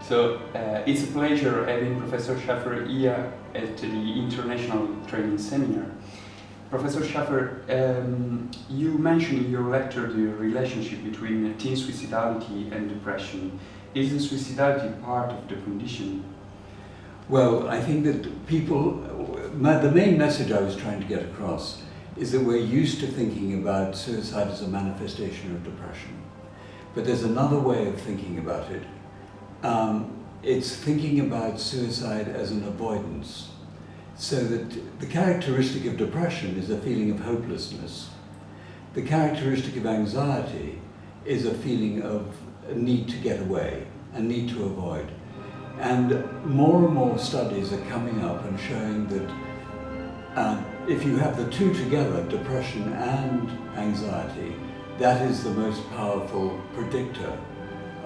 It's a pleasure having Professor Shaffer here at the International Training Seminar. Professor Shaffer, you mentioned in your lecture the relationship between teen suicidality and depression. Is the suicidality part of the condition? Well, I think that the main message I was trying to get across is that we're used to thinking about suicide as a manifestation of depression. But there's another way of thinking about it. It's thinking about suicide as an avoidance. So that the characteristic of depression is a feeling of hopelessness. The characteristic of anxiety is a feeling of a need to get away, a need to avoid. And more studies are coming up and showing that if you have the two together, depression and anxiety, that is the most powerful predictor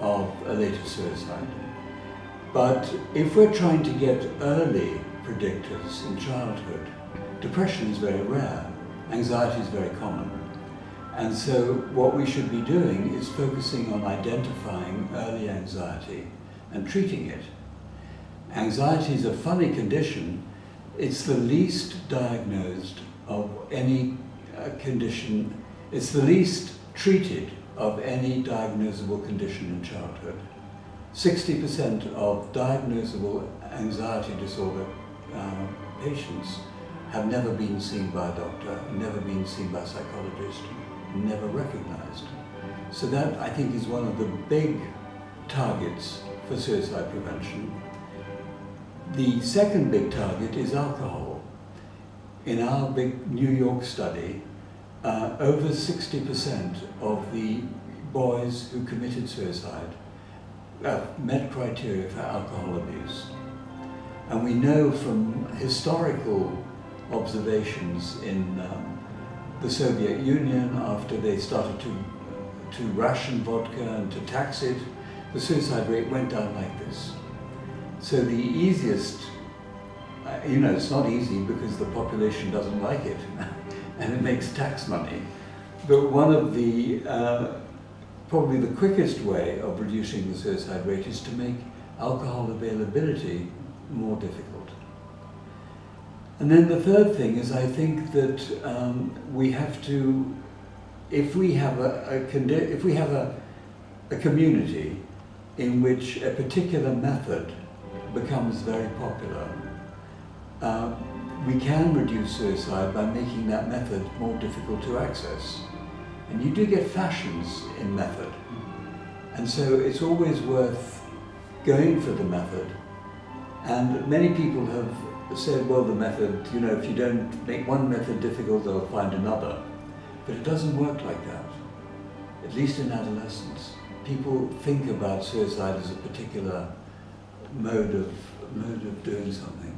of a later suicide. But if we're trying to get early predictors in childhood, depression is very rare, anxiety is very common. And so what we should be doing is focusing on identifying early anxiety and treating it. Anxiety is a funny condition. It's the least diagnosed of any condition. It's the least treated of any diagnosable condition in childhood. 60% of diagnosable anxiety disorder patients have never been seen by a doctor, never been seen by a psychologist, never recognized. So that, I think, is one of the big targets for suicide prevention. The second big target is alcohol. In our big New York study, over 60% of the boys who committed suicide met criteria for alcohol abuse. And we know from historical observations in the Soviet Union, after they started to ration vodka and to tax it, the suicide rate went down like this. So the easiest, it's not easy because the population doesn't like it and it makes tax money. But one of the, probably the quickest way of reducing the suicide rate is to make alcohol availability more difficult. And then the third thing is, I think that we have to, if we have a community in which a particular method becomes very popular, we can reduce suicide by making that method more difficult to access. And you do get fashions in method. And so it's always worth going for the method. And many people have said, well, the method, if you don't make one method difficult, they'll find another. But it doesn't work like that, at least in adolescence. People think about suicide as a particular mode of doing something.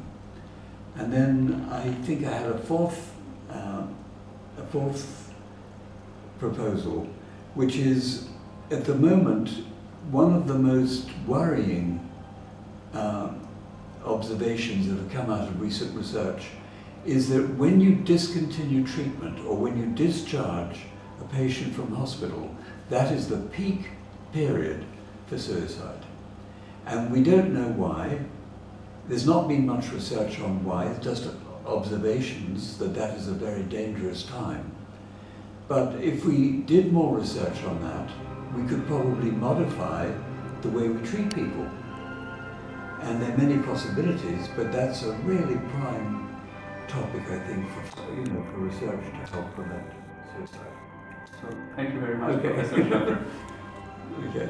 And then I think I had a fourth proposal, which is, at the moment, one of the most worrying observations that have come out of recent research is that when you discontinue treatment or when you discharge a patient from hospital, that is the peak period for suicide. And we don't know why. There's not been much research on why, it's just observations that that is a very dangerous time. But if we did more research on that, we could probably modify the way we treat people. And there are many possibilities, but that's a really prime topic, I think, for research to help prevent suicide. So, thank you very much, Okay. Professor Shaffer. Okay.